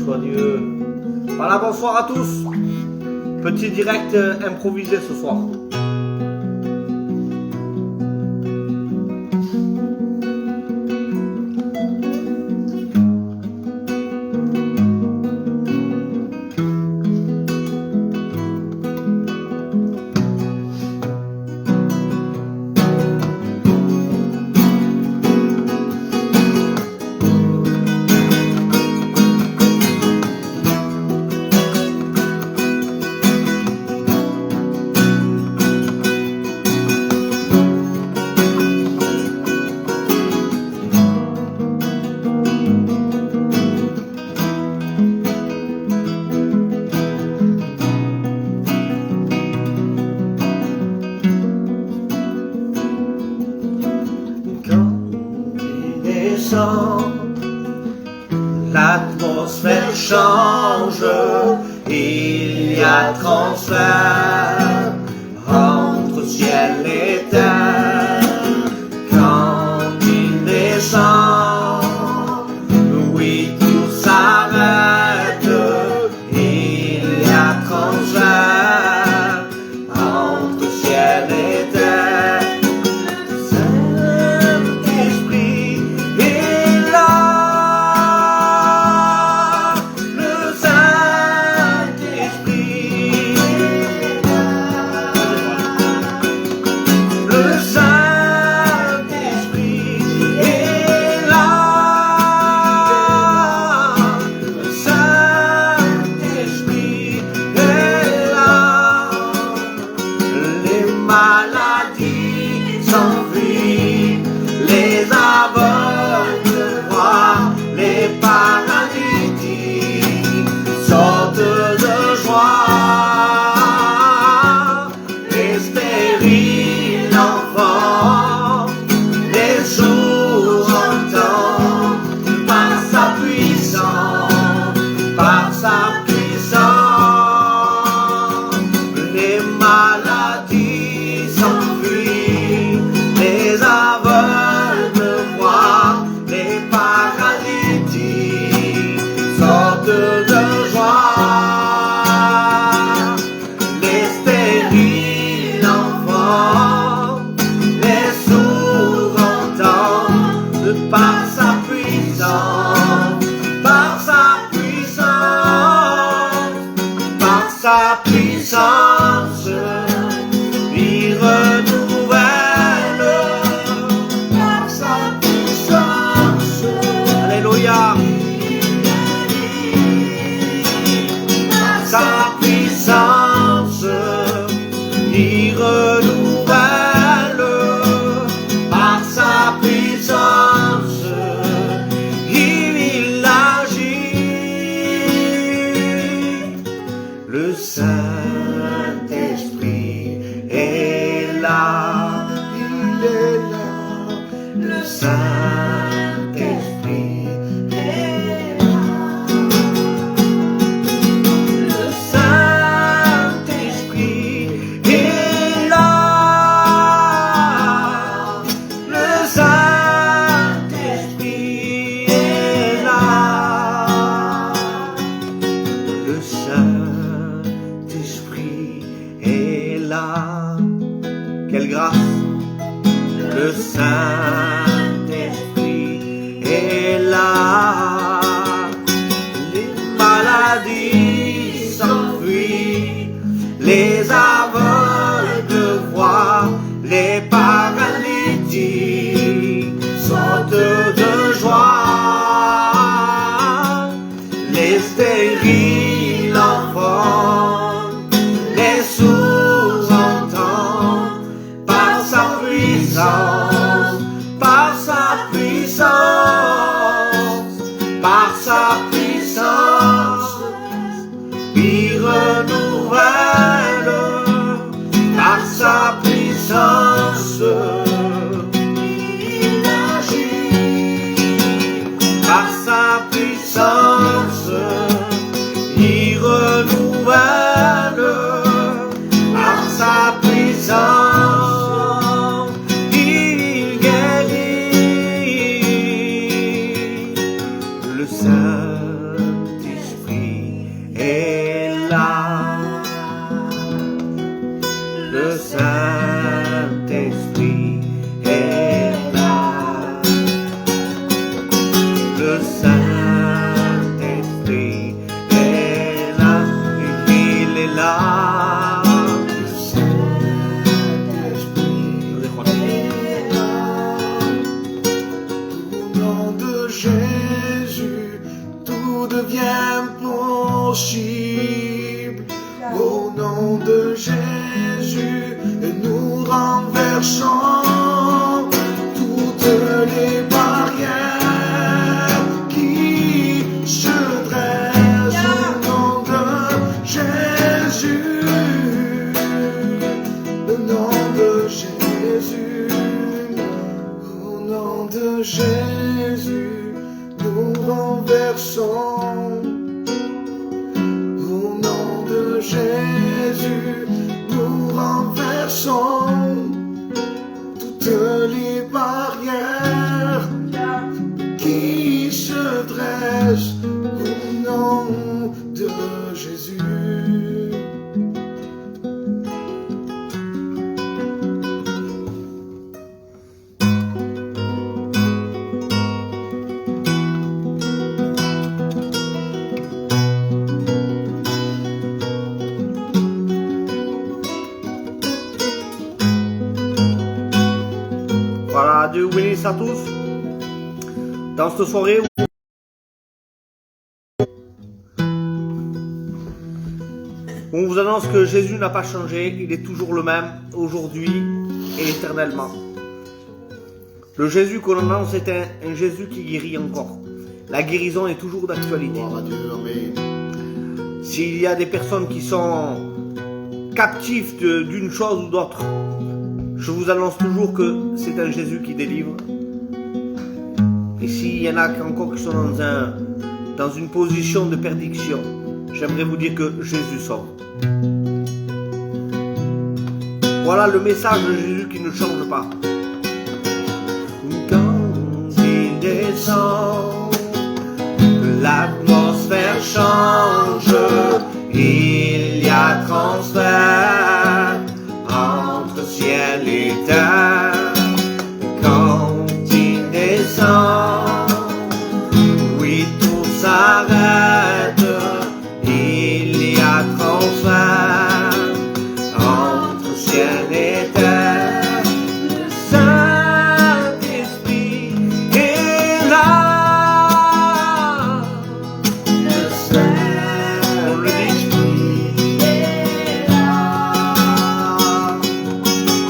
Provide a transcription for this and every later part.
soit Dieu. Voilà, bonsoir à tous. Petit direct improvisé ce soir. L'atmosphère change, il y a transfert entre ciel et terre. Quand il descend, oui, tout s'arrête, il y a transfert entre ciel et terre. Saint-Esprit est là. Maladie s'enfuit, les aveugles voient, les paralytiques sortent de joie, les stériles enfants, les sourds entendent par sa puissance, par sa puissance, les maladies s'enfuient, les aveugles voient, les paralytiques sortent de joie, les stériles enfants, les sourds entendent par sa puissance, par sa puissance, par sa puissance. Il renouvelle par sa puissance. Alléluia. Par sa puissance, il renouvelle par sa puissance. Il agit. Le Saint-Esprit est là, il est là, le Saint-Esprit est là, le Saint-Esprit est là, le Saint-Esprit est là, le Saint-Esprit est là. Quelle grâce! Le Saint-Esprit est là. Les maladies s'enfuient, les aveugles voient, les paralytiques sortent de joie, les stériles enfants, les sourds entendent par sa puissance, par sa puissance, par sa puissance. Il renouvelle par sa puissance. Il agit par sa puissance. Il renouvelle par sa puissance. Il guérit. Le Saint-Esprit Le Saint-Esprit est là, il est là. Le Saint-Esprit est là. Au nom de Jésus, tout devient possible. Au nom de Jésus, nous renversons toutes les barrières qui se dressent. Au nom de Jésus, le nom de Jésus, au nom de Jésus, nous renversons. Au nom de Jésus, nous renversons toutes les barrières qui se dressent. Au nom de Jésus. Voilà, Dieu vous bénisse à tous. Dans cette soirée, on vous annonce que Jésus n'a pas changé, il est toujours le même, aujourd'hui et éternellement. Le Jésus qu'on annonce est un Jésus qui guérit encore. La guérison est toujours d'actualité. Gloire à Dieu, amen. S'il y a des personnes qui sont captives d'une chose ou d'autre, je vous annonce toujours que c'est un Jésus qui délivre. Et s'il y en a encore qui sont dans une position de perdition, j'aimerais vous dire que Jésus sauve. Voilà le message de Jésus qui ne change pas. Quand il descend, l'atmosphère change, il y a transfert entre ciel et terre. Quand il descend, oui, tout s'arrête, il y a transfert entre ciel et terre. Le Saint-Esprit est là. Le Saint-Esprit est là.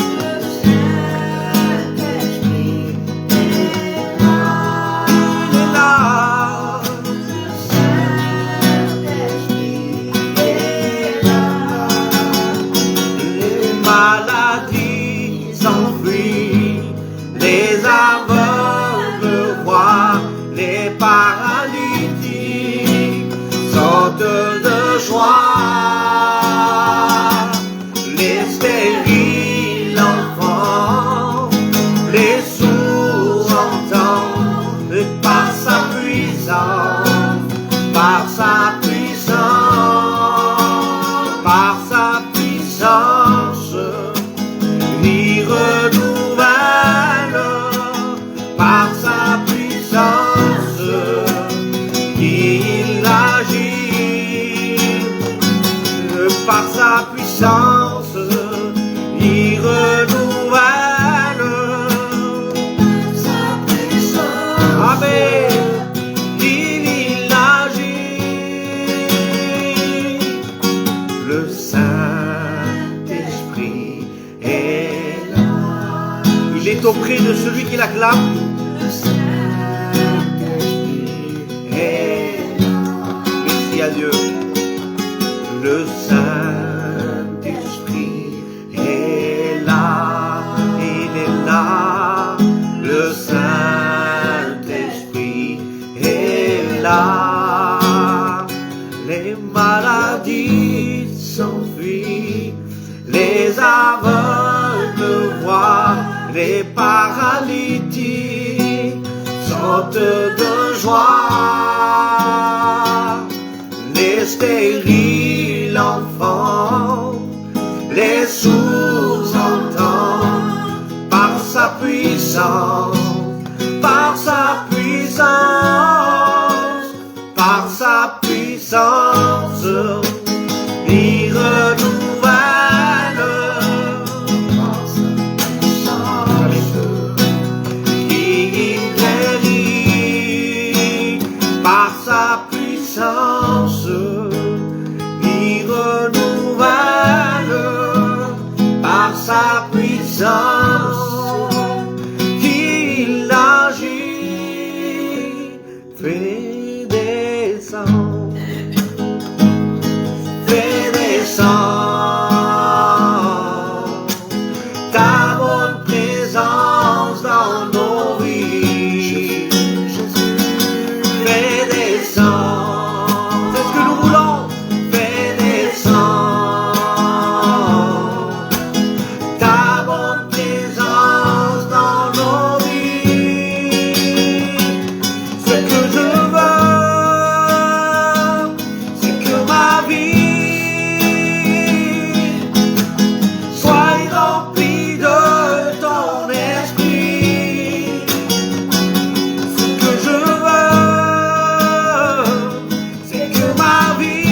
Le Saint-Esprit est là. Il est là. Le Saint-Esprit est là. Les maladies s'enfuient, les aveugles voient, les paralytiques sautent de joie, les stériles enfants, les sourds entendent, et par sa puissance, par sa puissance, par sa puissance, il renouvelle, par sa puissance, il agit, par sa puissance, il renouvelle, sa puissance, amen, il agit, le Saint-Esprit est là. Il est auprès de celui qui l'acclame. Le Saint-Esprit est là. Merci à Dieu. Le Saint-Esprit est là, il est là. Le Saint-Esprit est là. Les maladies s'enfuient, les aveugles voient, les paralytiques sautent de joie, les stériles enfants, les sourds entendent, par sa puissance, par sa puissance. puissance, il renouvelle par sa puissance. Il agit, fait descendre, ta bonne présence dans nos vies. Fais descendre, c'est ce que nous voulons. Fais descendre, ta bonne présence dans nos vies. Ce que je veux, c'est que ma vie soit remplie de ton esprit. Ce que je veux, c'est que ma vie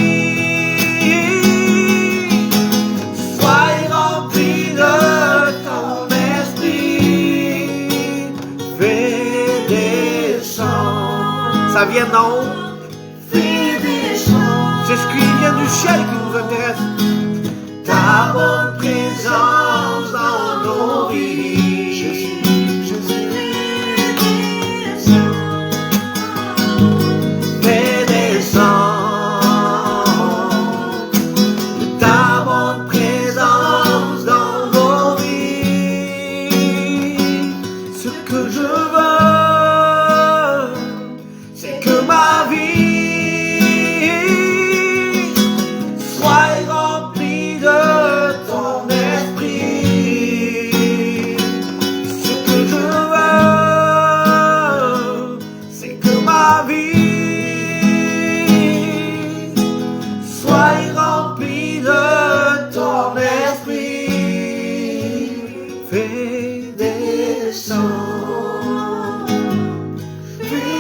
soit remplie de ton esprit. Fais descendre. Ça vient d'en haut. Fais descendre. C'est ce qui vient du ciel qui nous intéresse. Ta bonne présence dans nos vies. Jésus, fais descendre ta bonne présence dans nos vies. Ce que je veux, c'est que ma vie soit remplie de ton esprit. Ce que je veux, c'est que ma vie soit remplie de ton esprit. Fais descendre.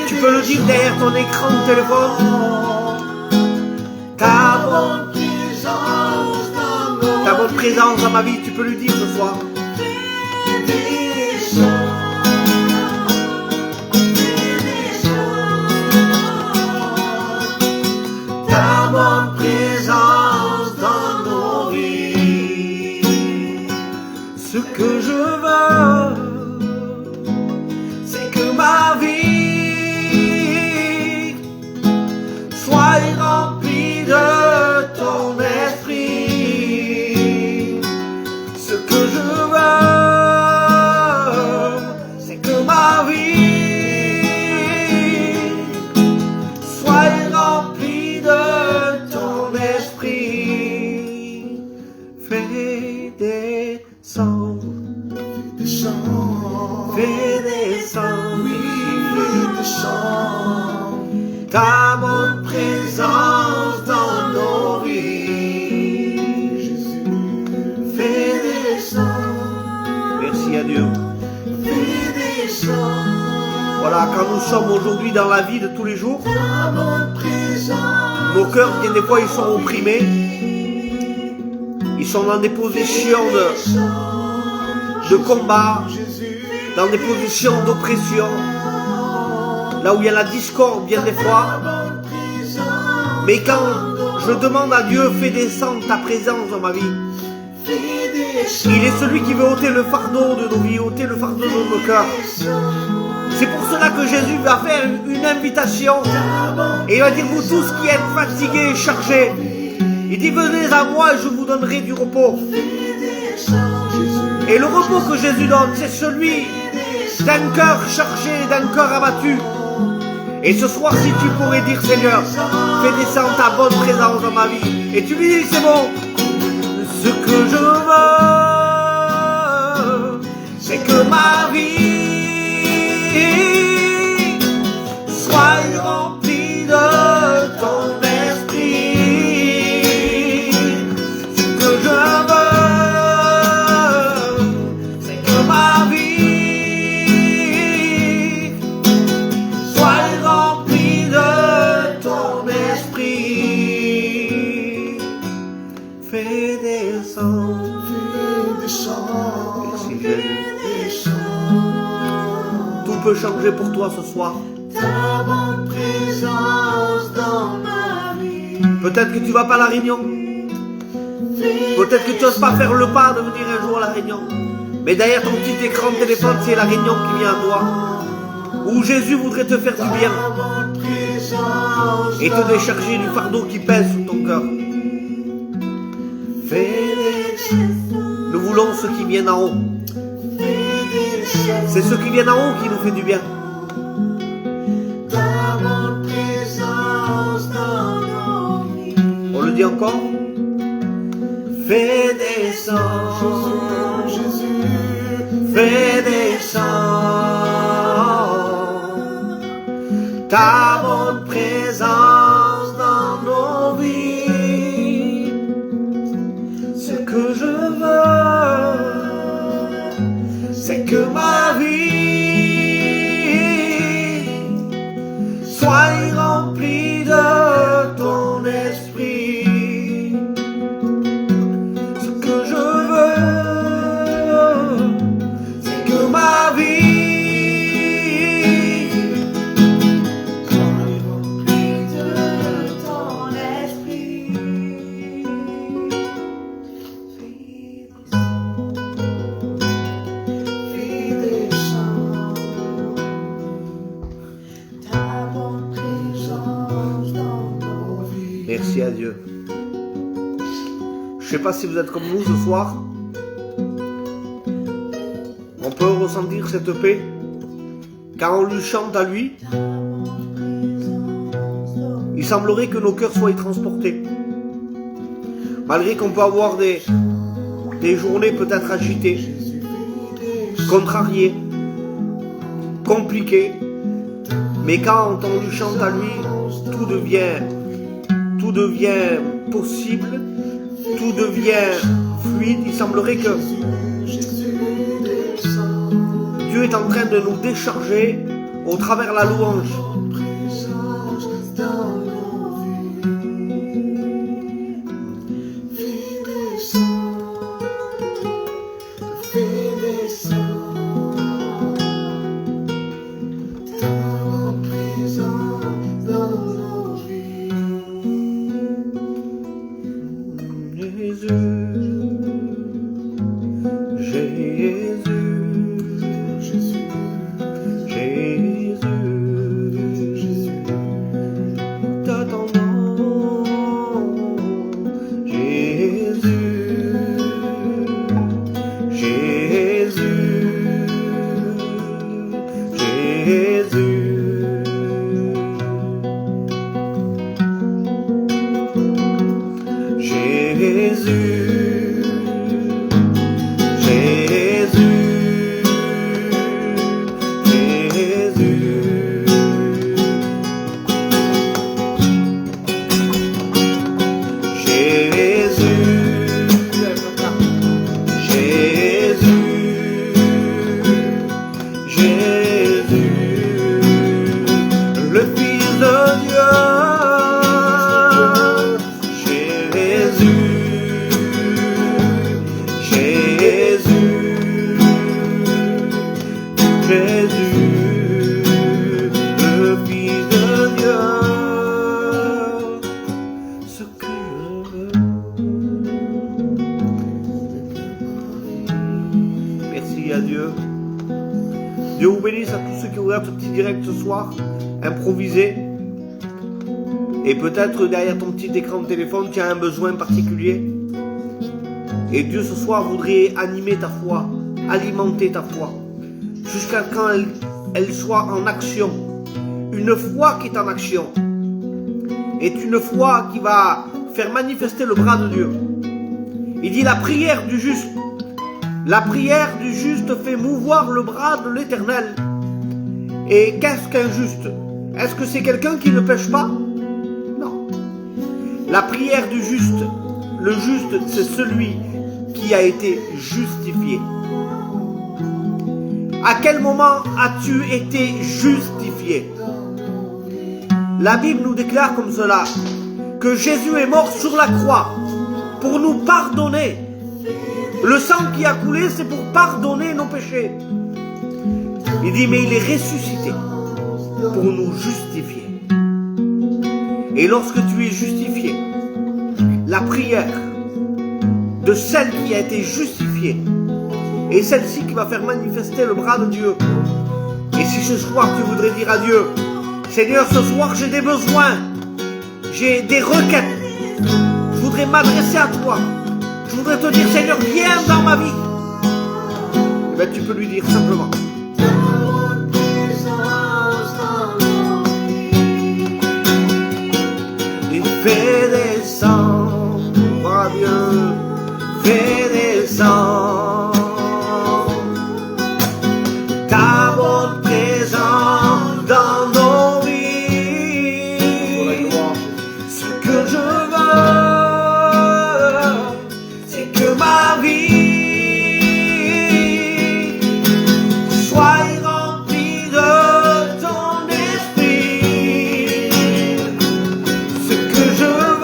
Tu peux le dire derrière ton écran de téléphone. Ta bonne présence dans nos Ta bonne présence dans ma vie, tu peux lui dire ce soir. Ta bonne présence dans nos vies. Ce que je veux, c'est que ma vie soit remplie de ton esprit. Ce que je veux, c'est que ma vie soit remplie de ton esprit. Fais descendre, fais descendre, fais descendre ta bonne présence dans nos vies. Jésus, fais descendre. Merci à Dieu. Fais descendre. Voilà, quand nous sommes aujourd'hui dans la vie de tous les jours, nos cœurs, bien des fois, ils sont opprimés. Ils sont dans des positions de combat, dans des positions d'oppression, là où il y a la discorde bien des fois. Mais quand je demande à Dieu, fais descendre ta présence dans ma vie, il est celui qui veut ôter le fardeau de nos vies, ôter le fardeau de nos cœurs. C'est pour cela que Jésus va faire une invitation et il va dire, vous tous qui êtes fatigués et chargés, il dit, venez à moi et je vous donnerai du repos. Et le repos que Jésus donne, c'est celui d'un cœur chargé, d'un cœur abattu. Et ce soir, si tu pourrais dire, Seigneur, fais descendre ta bonne présence dans ma vie. Et tu lui dis, c'est bon, ce que je veux, c'est que ma vie soit remplie de ton esprit. Ce que je veux, c'est que ma vie soit remplie de ton esprit. Fais descendre, merci Jésus. Tout peut changer pour toi ce soir. Ta bonne présence dans ma Peut-être que tu ne vas pas à la réunion. Peut-être que tu n'oses pas faire le pas de venir un jour à la réunion. Mais derrière ton petit écran de téléphone, c'est la réunion qui vient à toi. Où Jésus voudrait te faire du bien. Et te décharger du fardeau qui pèse sur ton cœur. Nous voulons ceux qui viennent en haut. C'est ceux qui viennent en haut qui nous fait du bien. On le dit encore. Fais descendre, fais descendre ta bonne présence dans nos vies. Ce que je veux, c'est que ma vie soit remplie de ton esprit. Ce que je veux, c'est que ma vie soit remplie de ton esprit. Merci à Dieu. Je ne sais pas si vous êtes comme nous ce soir. On peut ressentir cette paix quand on lui chante à lui. Il semblerait que nos cœurs soient transportés. Malgré qu'on peut avoir des journées peut-être agitées, contrariées, compliquées. Mais quand on lui chante à lui, tout devient possible, tout devient fluide. Il semblerait que Dieu est en train de nous décharger au travers de la louange. Dieu vous bénisse à tous ceux qui regardent ce petit direct ce soir, improvisé. Et peut-être derrière ton petit écran de téléphone, tu as un besoin particulier. Et Dieu ce soir voudrait animer ta foi, alimenter ta foi, jusqu'à quand elle soit en action. Une foi qui est en action est une foi qui va faire manifester le bras de Dieu. Il dit la prière du juste. La prière du juste fait mouvoir le bras de l'Éternel. Et qu'est-ce qu'un juste? Est-ce que c'est quelqu'un qui ne pêche pas? Non. La prière du juste, le juste, c'est celui qui a été justifié. À quel moment as-tu été justifié? La Bible nous déclare comme cela, que Jésus est mort sur la croix pour nous pardonner. Le sang qui a coulé, c'est pour pardonner nos péchés. Il dit, mais il est ressuscité pour nous justifier. Et lorsque tu es justifié, la prière de celle qui a été justifiée et celle-ci qui va faire manifester le bras de Dieu. Et si ce soir tu voudrais dire à Dieu, Seigneur, ce soir j'ai des besoins, j'ai des requêtes, je voudrais m'adresser à toi, je voudrais te dire, Seigneur, viens dans ma vie. Et bien tu peux lui dire simplement. Fais descendre, oh Dieu, fais descendre ta bonne présence dans nos vies. Ce que je veux, c'est que ma vie soit remplie de ton esprit. Ce que je veux,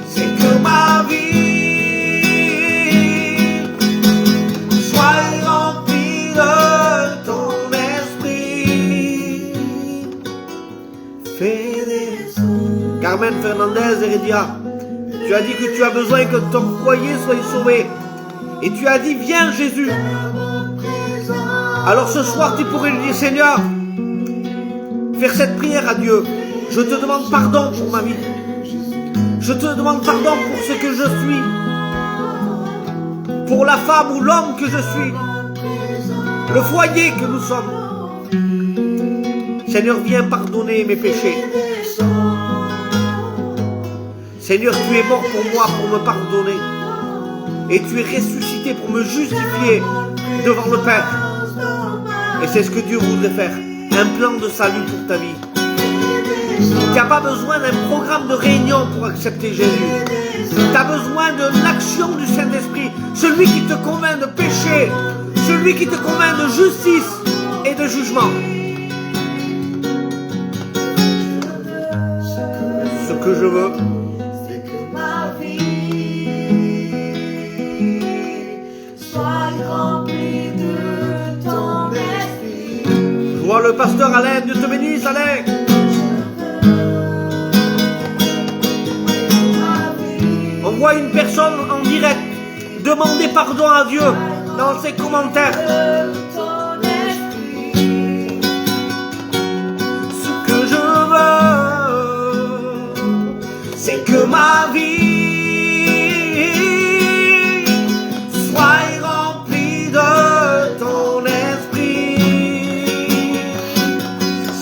c'est que ma vie soit remplie de ton esprit. Fais descendre. Carmen Fernandez Heredia, tu as dit que tu as besoin que ton foyer soit sauvé. Et tu as dit, viens Jésus. Alors ce soir, tu pourrais lui dire, Seigneur, faire cette prière à Dieu. Je te demande pardon pour ma vie. Je te demande pardon pour ce que je suis. Pour la femme ou l'homme que je suis. Le foyer que nous sommes. Seigneur, viens pardonner mes péchés. Seigneur, tu es mort pour moi, pour me pardonner. Et tu es ressuscité pour me justifier devant le Père. Et c'est ce que Dieu voudrait faire. Un plan de salut pour ta vie. Tu n'as pas besoin d'un programme de réunion pour accepter Jésus. Tu as besoin de l'action du Saint-Esprit. Celui qui te convainc de péché. Celui qui te convainc de justice et de jugement. Ce que je veux, je vois le pasteur Alain, Dieu te bénisse Alain. On voit une personne en direct demander pardon à Dieu dans ses commentaires. Ce que je veux, c'est que ma vie soit remplie de ton esprit.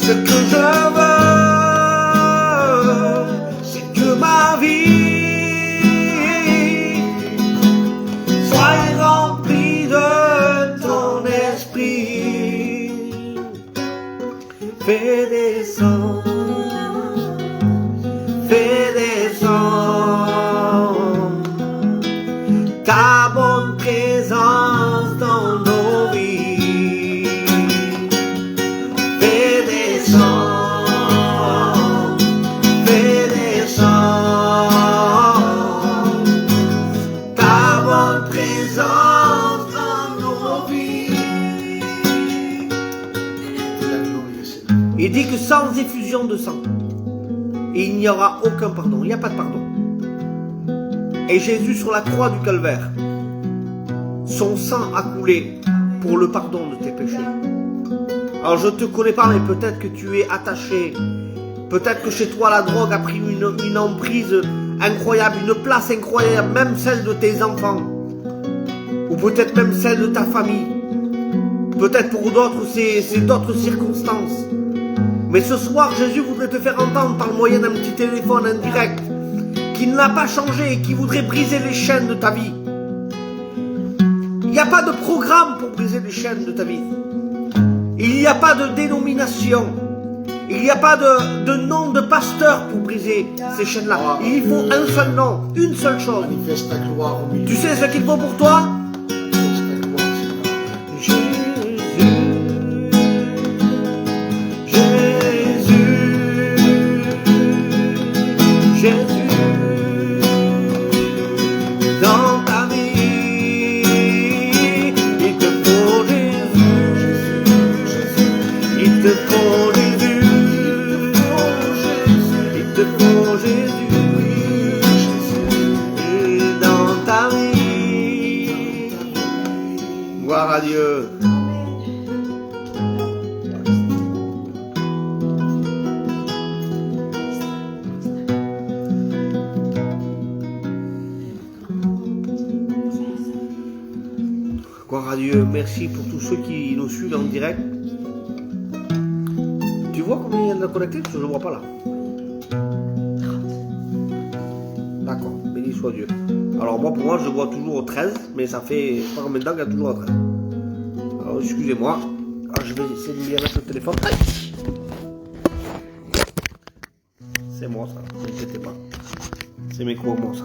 Ce que je veux, c'est que ma vie soit remplie de ton esprit. Fais descendre, fais descendre ta bonne présence dans nos vies. Fais descendre, fais descendre ta bonne présence dans nos vies. Il dit que sans effusion de sang, il n'y aura aucun pardon, il n'y a pas de pardon. Et Jésus sur la croix du calvaire, son sang a coulé pour le pardon de tes péchés. Alors je ne te connais pas, mais peut-être que tu es attaché. Peut-être que chez toi la drogue a pris une emprise incroyable, une place incroyable, même celle de tes enfants. Ou peut-être même celle de ta famille. Peut-être pour d'autres c'est d'autres circonstances. Mais ce soir, Jésus voudrait te faire entendre par le moyen d'un petit téléphone indirect qui ne l'a pas changé et qui voudrait briser les chaînes de ta vie. Il n'y a pas de programme pour briser les chaînes de ta vie. Il n'y a pas de dénomination. Il n'y a pas de nom de pasteur pour briser ces chaînes-là. Il faut un seul nom, une seule chose. Tu sais ce qu'il faut pour toi? Il te faut Jésus. à Dieu. Merci pour tous ceux qui nous suivent en direct. Tu vois combien il y en a connectés? Parce que je ne vois pas là. D'accord, béni soit Dieu. Alors moi, pour moi, je vois toujours au 13, mais ça fait pas combien de temps qu'il y a toujours au 13. Alors excusez-moi. Alors, je vais essayer de bien mettre le téléphone. Aïe. C'est moi ça, ne vous inquiétez pas. C'est mes coups à moi ça.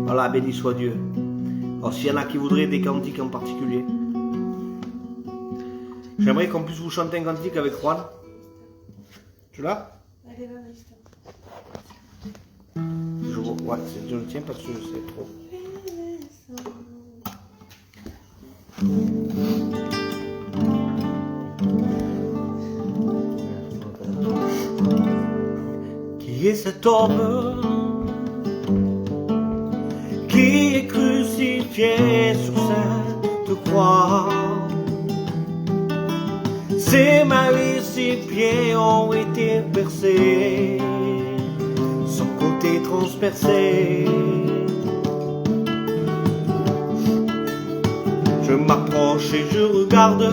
Voilà, béni soit Dieu. Alors s'il y en a qui voudraient des cantiques en particulier, j'aimerais qu'on puisse vous chanter un cantique avec Juan. Tu l'as? Allez, va, vas-y. Ouais, je le tiens parce que c'est trop. Qui est cet homme qui est crucifié sur cette croix? Ses mains et ses pieds ont été percés, son côté transpercé. Je m'approche et je regarde,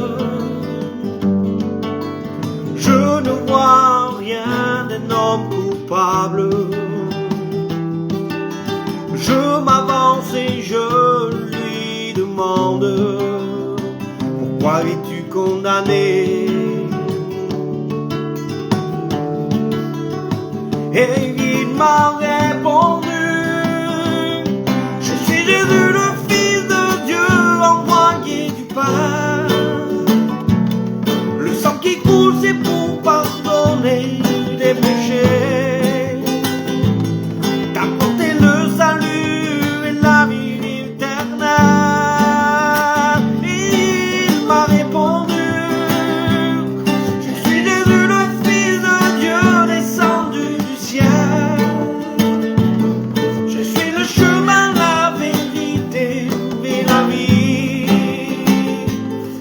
je ne vois rien d'un homme coupable. Je m'avance et je lui demande: pourquoi es-tu condamné? Et il m'a répondu: je suis Jésus, le Fils de Dieu, envoyé du Père. Le sang qui coule, c'est pour pardonner des péchés, t'apporter le salut et la vie éternelle. Il m'a répondu: je suis Jésus, le Fils de Dieu, descendu du ciel. Je suis le chemin, la vérité et la vie.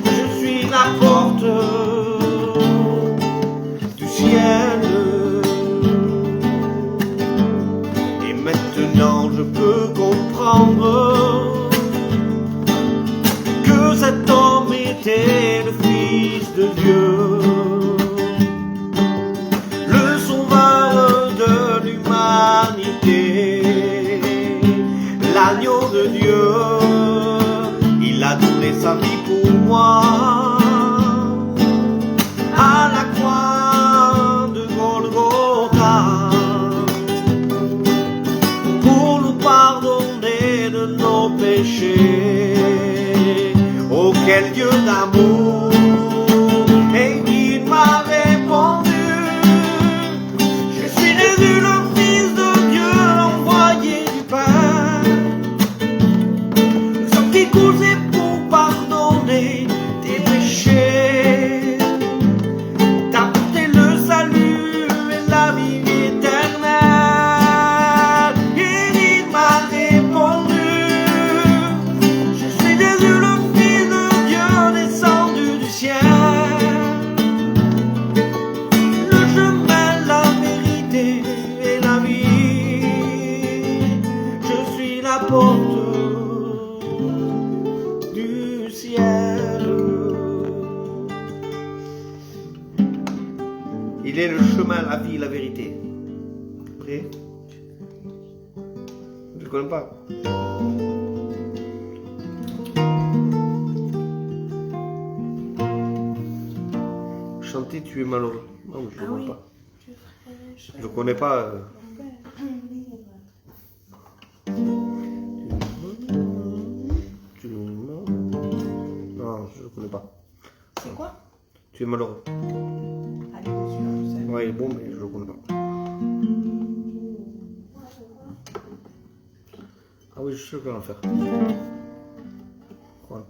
Je suis la porte du ciel. Et maintenant je peux comprendre que cet homme était le Fils de Dieu, le sauveur de l'humanité, l'agneau de Dieu. Il a donné sa vie pour moi à la croix de Golgotha, pour nous pardonner de nos péchés. Oh, quel Dieu d'amour! Et il m'a répondu: je suis Jésus, le Fils de Dieu, envoyé du Père. Le sang qui coule, c'est pour pardonner tes péchés, t'apporter le salut et la vie éternelle. Et il m'a répondu: je suis Jésus, le Fils de Dieu, descendu du ciel. Le chemin, la vérité et la vie. Je suis la porte du ciel. Il est le chemin, la vie, la vérité. Prêt? Je ne connais pas. Chanter, tu es malheureux. Non, je ne connais pas. Je ne connais pas. Non, je ne connais pas. C'est quoi? Tu es malheureux. Allez, monsieur. Ouais, il est bon, mais je ne le connais pas. Ah oui, je suis sûr qu'elle va en faire. Voilà.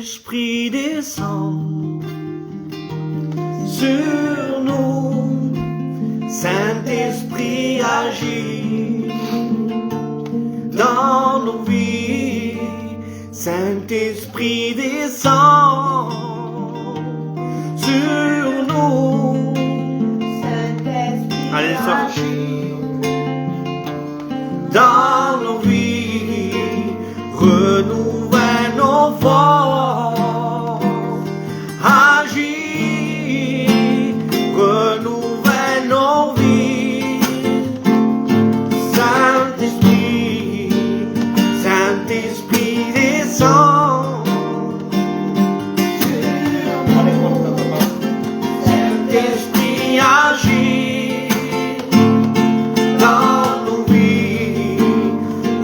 Saint-Esprit descend sur nous, Saint-Esprit agit dans nos vies, Saint-Esprit descend sur nous, Saint-Esprit allez, sors. agit Dans nos vies, renouvelle nos forces, agis, renouvelle nos vies. Saint-Esprit, Saint-Esprit descend. Saint-Esprit agit dans nos vies,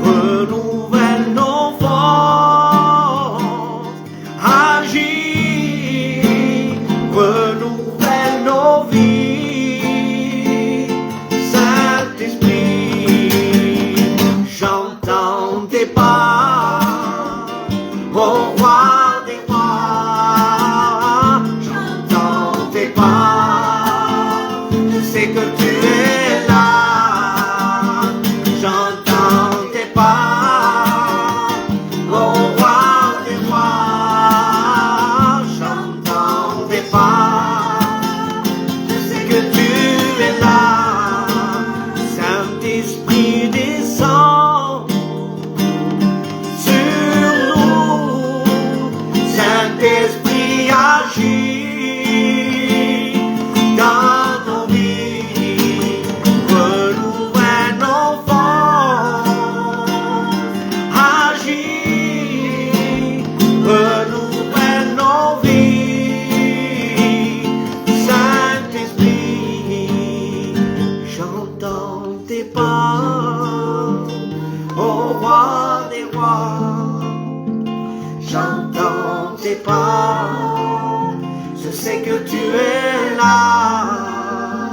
renouvelle nos forces, agis, renouvelle nos vies. Saint-Esprit, j'entends tes pas, ô roi des rois, j'entends tes pas, je sais que tu es là, j'entends tes pas, ô roi des rois, j'entends tes pas, je sais que tu es là. Saint-Esprit descend sur nous, Saint-Esprit agit dans nos vies, renouvelle nos forces, agit, renouvelle nos vies. Saint-Esprit, j'entends tes pas, ô roi des rois, j'entends tes pas, je sais que tu es là,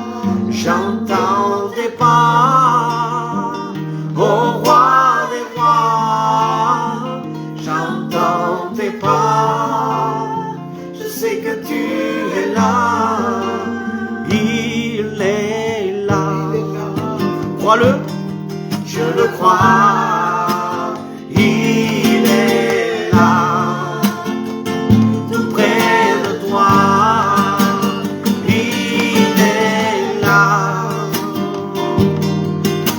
j'entends tes pas, ô roi des rois, j'entends tes pas, je sais que tu es là, il est là, crois-le, je le crois, il est là, tout près de toi, il est là,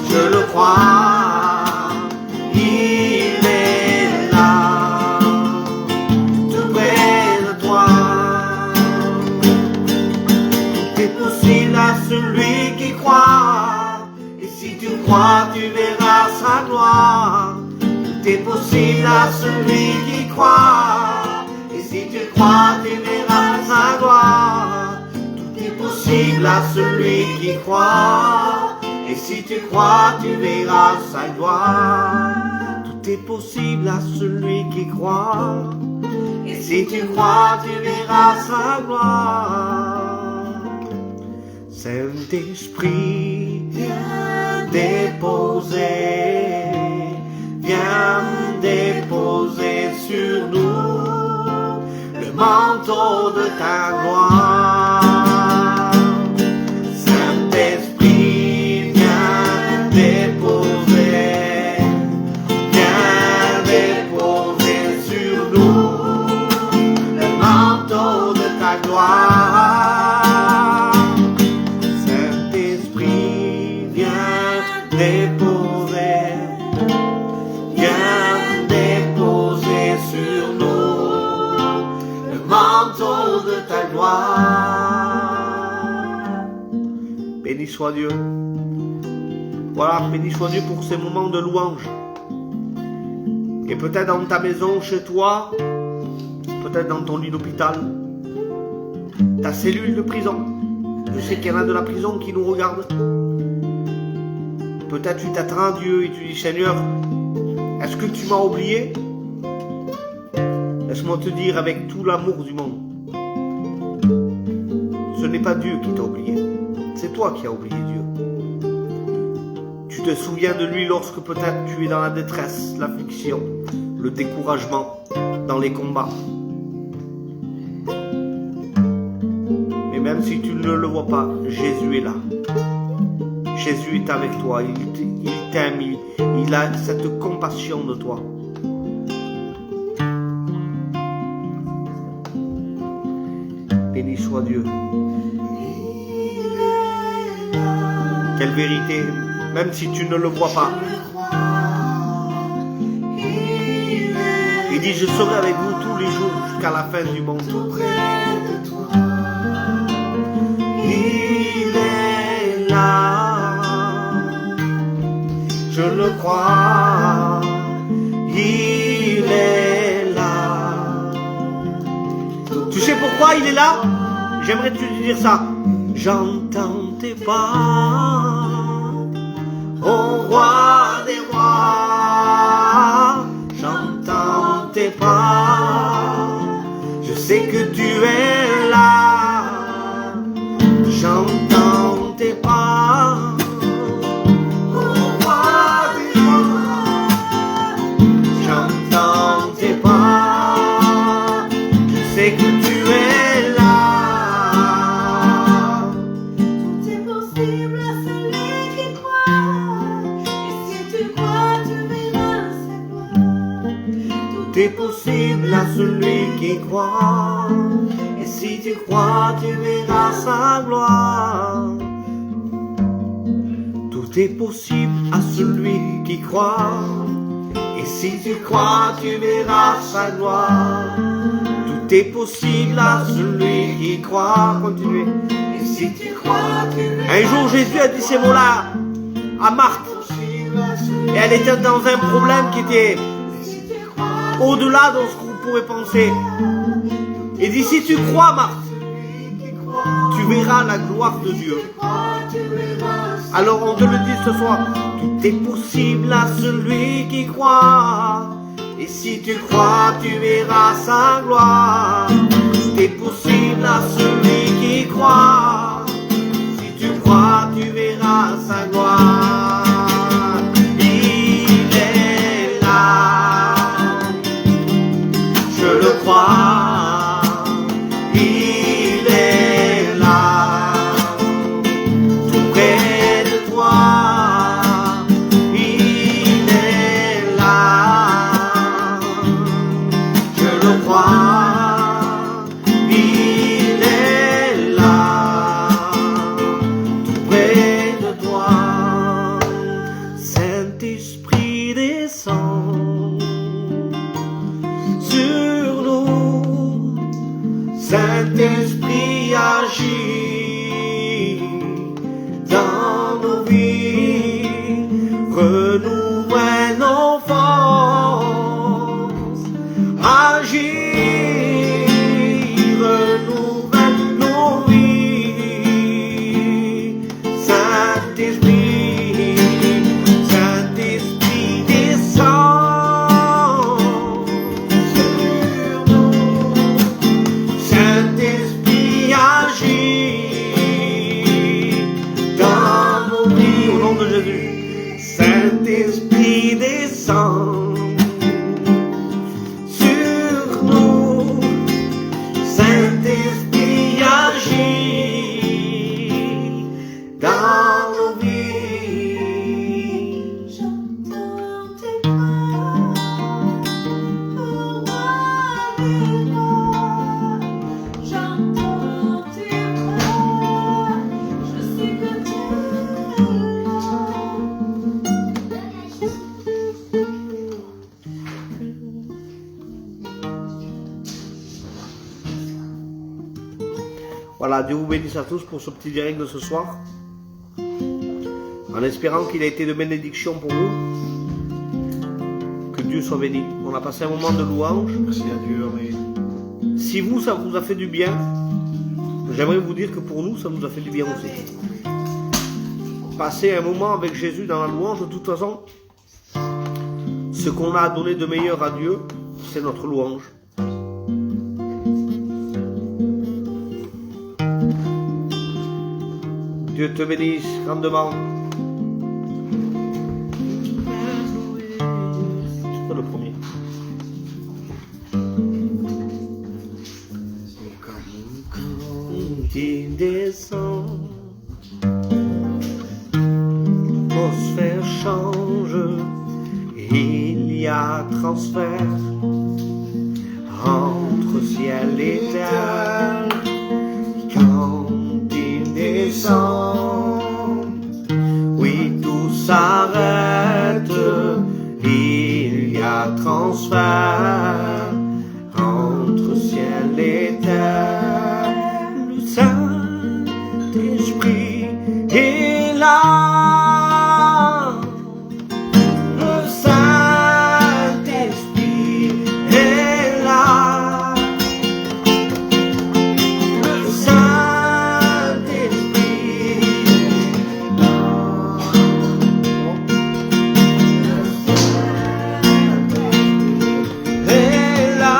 je le crois, il est là, tout près de toi. Tout est possible à celui qui croit, et si tu crois, tu verras sa gloire. Tout est possible à celui qui croit, et si tu crois, tu verras sa gloire. Tout est possible à celui qui croit, et si tu crois, tu verras sa gloire. Tout est possible à celui qui croit, et si tu crois, tu verras sa gloire. Saint-Esprit, viens déposer, viens déposer sur nous le manteau de ta gloire. Saint-Esprit, viens déposer, viens déposer sur nous le manteau de ta gloire. Saint-Esprit, viens déposer, viens déposer sur nous le manteau de ta gloire. Béni soit Dieu. Voilà, béni soit Dieu pour ces moments de louange. Et peut-être dans ta maison, chez toi, peut-être dans ton lit d'hôpital, ta cellule de prison. Je sais qu'il y en a de la prison qui nous regardent. Peut-être tu t'attends à Dieu et tu dis, Seigneur, est-ce que tu m'as oublié? Laisse-moi te dire avec tout l'amour du monde, ce n'est pas Dieu qui t'a oublié, c'est toi qui as oublié Dieu. Tu te souviens de lui lorsque peut-être tu es dans la détresse, l'affliction, le découragement, dans les combats. Même si tu ne le vois pas, Jésus est là. Jésus est avec toi, il t'aime, il a cette compassion de toi. Béni soit Dieu. Quelle vérité, même si tu ne le vois pas. Il dit, je serai avec vous tous les jours jusqu'à la fin du monde. Il est là, je le crois, il est là. Tu sais pourquoi il est là? J'aimerais te dire ça. J'entends tes pas, ô roi des rois. J'entends tes pas, je sais que tu es là. J'entends tes pas, ô roi des rois. J'entends tes pas, je sais que tu es là. Tout est possible à celui qui croit. Et si tu crois, tu verras sa gloire. Tout est possible à celui qui croit. Et si tu crois, tu verras sa gloire. Tout est possible à celui qui croit. Et si tu crois, tu verras sa gloire. Tout est possible à celui qui croit. Continuez. Et si tu crois, tu verras. Un jour, Jésus a dit ces mots-là à Marthe. Et elle était dans un problème qui était au-delà de ce qu'on pourrait penser. Et dit, si tu crois, Marthe, tu verras la gloire de Dieu. Alors on te le dit ce soir, tout est possible à celui qui croit. Et si tu crois, tu verras sa gloire. Tout est possible à celui qui croit. Si tu crois, tu verras sa gloire. Il est là, je le crois. Il est là, tout près de toi. Il est là, je le crois. Il est là, tout près de toi. Saint-Esprit descend sur nous. Saint-Esprit agit dans nos vies, renouvelle nos forces, agit, renouvelle nos vies. Saint-Esprit, Saint-Esprit descend sur nous. Saint-Esprit agit dans nos vies. Au nom de Jésus. Saint-Esprit descend sur nous. Saint-Esprit agit dans nos vies. J'entends tes pas, ô roi des rois. J'entends tes pas, je sais que tu es Voilà, Dieu vous bénisse à tous pour ce petit direct de ce soir. En espérant qu'il a été de bénédiction pour vous. Que Dieu soit béni. On a passé un moment de louange. Merci à Dieu, amen. Si vous, ça vous a fait du bien, j'aimerais vous dire que pour nous, ça nous a fait du bien aussi. Passer un moment avec Jésus dans la louange, de toute façon, ce qu'on a à donner de meilleur à Dieu, c'est notre louange. Dieu te bénisse grandement. C'est toi le premier. Tinde y a transfert entre ciel et terre. Quand il descend, oui, tout s'arrête. Il y a transfert entre ciel et terre. Le Saint-Esprit est là. Le Saint-Esprit est là. Le Saint-Esprit est là.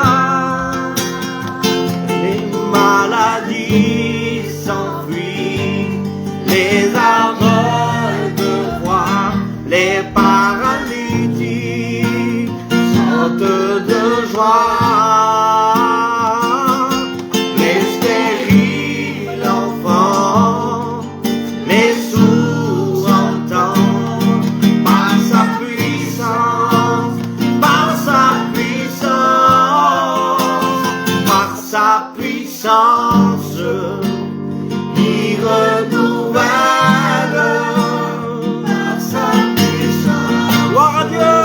Les maladies s'enfuient, les aveugles voient, les paralytiques sautent de joie, les stériles enfants, les sourds entendent, par sa puissance, par sa puissance, par sa puissance, il renouvelle. Par sa puissance, gloire à Dieu.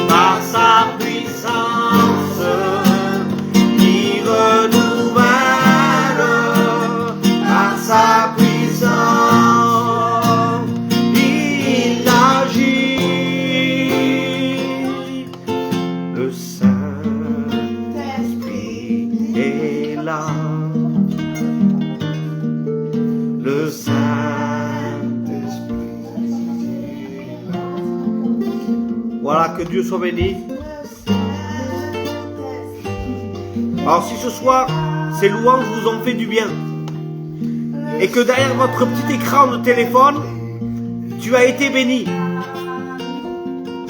Par sa puissance, il renouvelle. Par sa puissance, il agit. Le Saint-Esprit est là. Le Saint-Esprit. Voilà, que Dieu soit béni. Alors si ce soir, ces louanges vous ont fait du bien, et que derrière votre petit écran de téléphone, tu as été béni,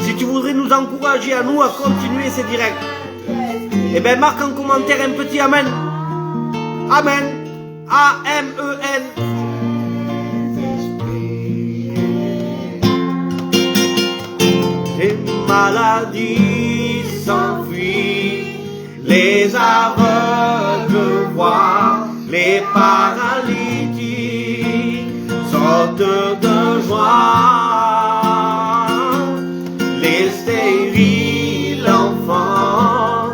si tu voudrais nous encourager à nous à continuer ces directs, eh bien marque en commentaire un petit Amen. Amen. A-M-E-N. Les maladies s'enfuient, les aveugles voient, les paralytiques sortent de joie, les stériles enfants,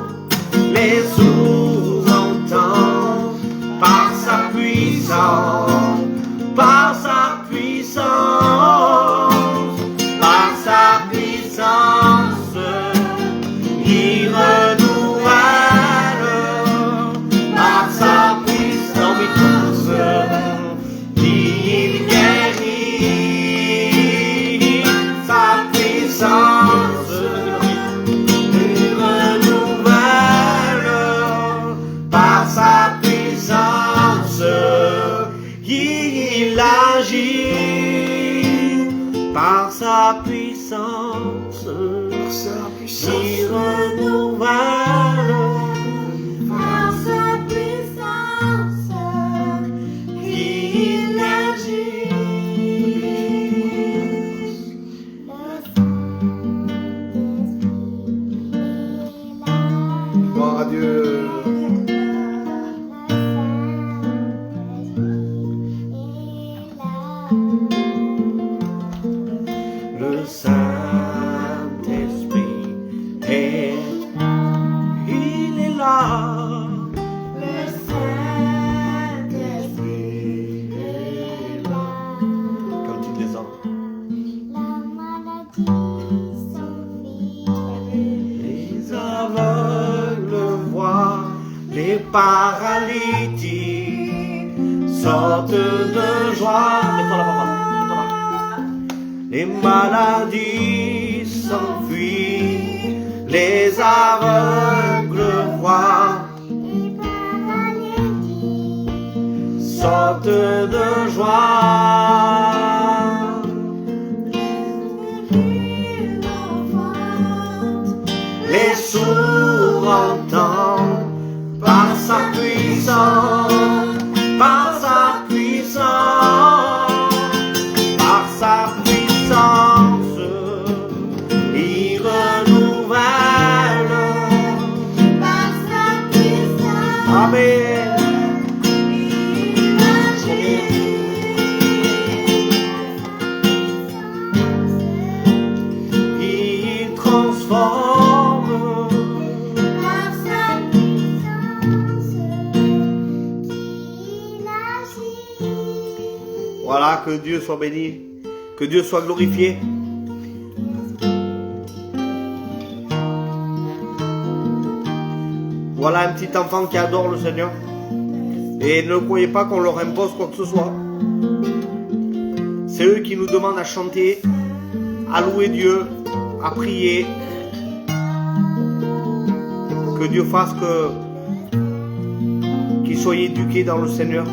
les sourds entendent, par sa puissance, par sa puissance, par sa puissance, il renouvelle. Par sa puissance, il guérit. Sa puissance, il renouvelle. Par sa puissance, il agit. Par sa puissance, il renouvelle. Par sa puissance, il agit. Gloire à Dieu. Le Saint-Esprit est, il est là. Le Saint-Esprit est là. Quand il descend, La maladie s'enfuit. les aveugles voient, les paralytiques sortent de joie. Mets-toi là, papa. Mets-toi là. Les maladies s'enfuient, les aveugles voient, sortent de joie. Les sourds entendent, par sa puissance, par sa puissance, par sa puissance. Voilà, que Dieu soit béni, que Dieu soit glorifié. Voilà un petit enfant qui adore le Seigneur. Et ne croyez pas qu'on leur impose quoi que ce soit. C'est eux qui nous demandent à chanter, à louer Dieu, à prier. Que Dieu fasse qu'ils soient éduqués dans le Seigneur,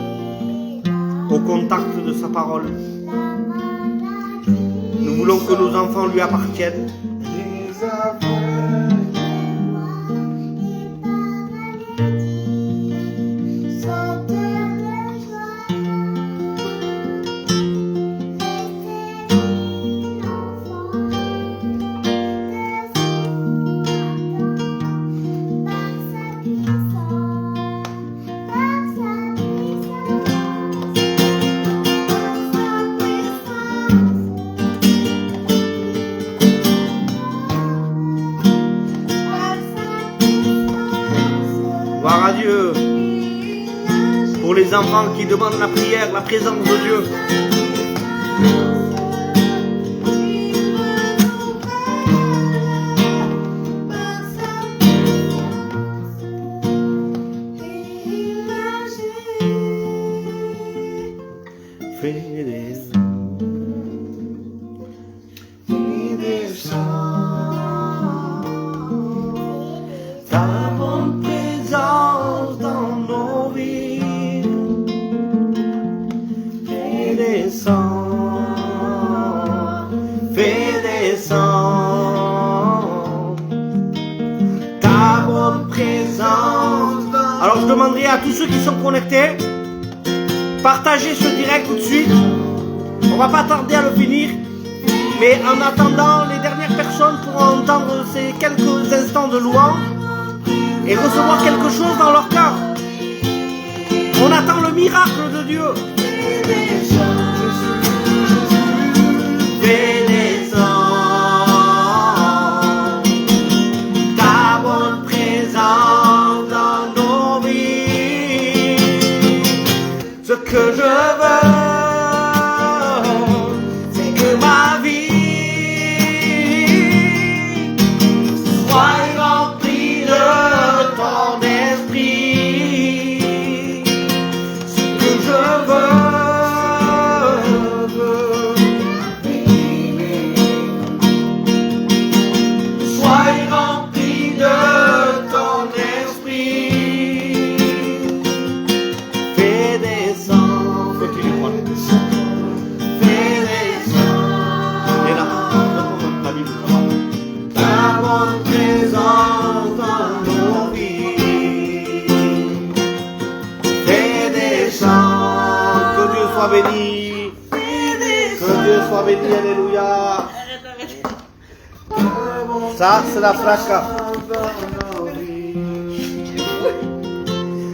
au contact de sa parole. Nous voulons que nos enfants lui appartiennent. Gloire à Dieu pour les enfants qui demandent la prière, la présence de Dieu. Fais descendre ta bonne présence. Alors je demanderai à tous ceux qui sont connectés, partagez ce direct tout de suite. On va pas tarder à le finir, mais en attendant, les dernières personnes pourront entendre ces quelques instants de louange et recevoir quelque chose dans leur cœur. On attend le miracle de Dieu. Fais descendre ta bonne présence dans nos vies. Ce que je veux, c'est que ma vie soit remplie de ton esprit. Ce que je veux, béni, que Dieu soit béni, alléluia. Ça, c'est la flaca.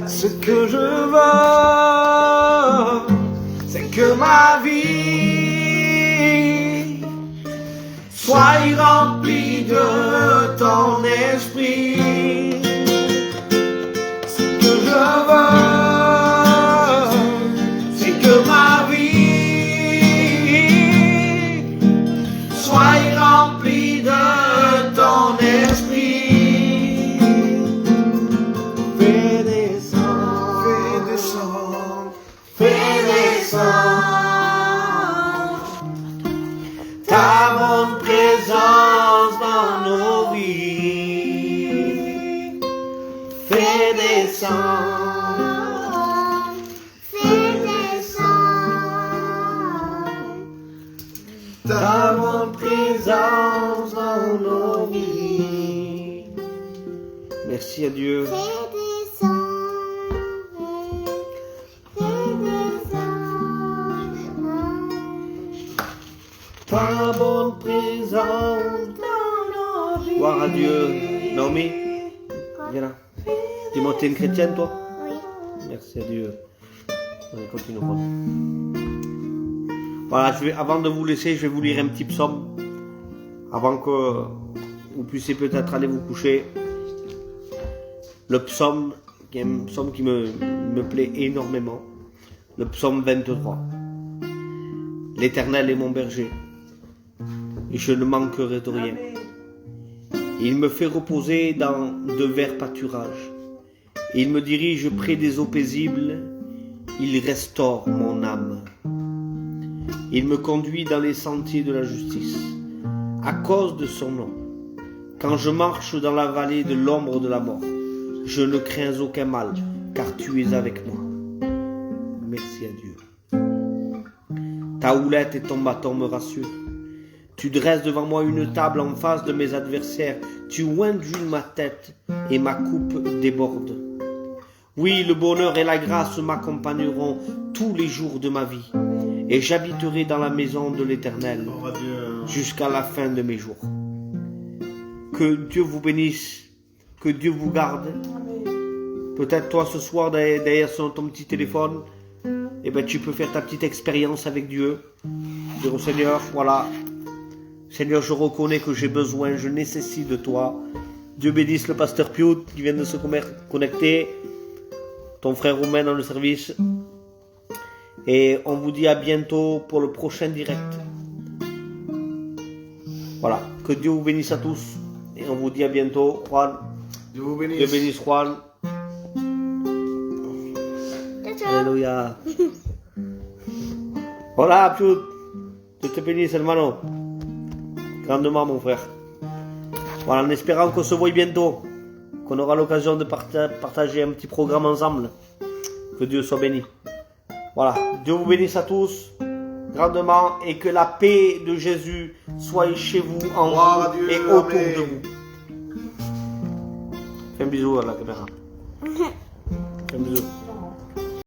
Ce que je veux, c'est que ma vie soit remplie de ton esprit. Ce que je veux, que ma vie soit remplie de ton esprit. Fais descendre, fais descendre, fais descendre ta bonne présence dans nos vies. Fais descendre ta bonne présence dans nos vies. Merci à Dieu. Ta bonne présence dans nos vies. Gloire à Dieu. Naomi, viens là. Dis-moi, t'es une chrétienne, toi? Oui. Merci à Dieu. Allez, continue. Voilà, avant de vous laisser, je vais vous lire un petit psaume, avant que vous puissiez peut-être aller vous coucher. Le psaume, qui est un psaume qui me plaît énormément, le psaume 23. L'Éternel est mon berger, et je ne manquerai de rien. Il me fait reposer dans de verts pâturages. Il me dirige près des eaux paisibles. Il restaure mon âme. Il me conduit dans les sentiers de la justice, à cause de son nom. Quand je marche dans la vallée de l'ombre de la mort, je ne crains aucun mal, car tu es avec moi. Merci à Dieu. Ta houlette et ton bâton me rassurent. Tu dresses devant moi une table en face de mes adversaires. Tu oinduis ma tête et ma coupe déborde. Oui, le bonheur et la grâce m'accompagneront tous les jours de ma vie. Et j'habiterai dans la maison de l'Éternel jusqu'à la fin de mes jours. Que Dieu vous bénisse, que Dieu vous garde. Peut-être toi ce soir derrière ton petit téléphone, eh ben, tu peux faire ta petite expérience avec Dieu. Dire au Seigneur, voilà, Seigneur, je reconnais que j'ai besoin, je nécessite de toi. Dieu bénisse le pasteur Piot qui vient de se connecter, ton frère Romain dans le service. Et on vous dit à bientôt pour le prochain direct. Voilà, que Dieu vous bénisse à tous. Et on vous dit à bientôt. Juan, Dieu vous bénisse. Dieu bénisse Juan. Alléluia. Hola, Piot. Dieu te bénisse, hermano. Grandement, mon frère. Voilà, en espérant qu'on se voit bientôt, qu'on aura l'occasion de partager un petit programme ensemble. Que Dieu soit béni. Voilà, Dieu vous bénisse à tous grandement et que la paix de Jésus soit chez vous, en vous Dieu, et autour amen. de vous. Fais un bisou à la caméra. Fais un bisou.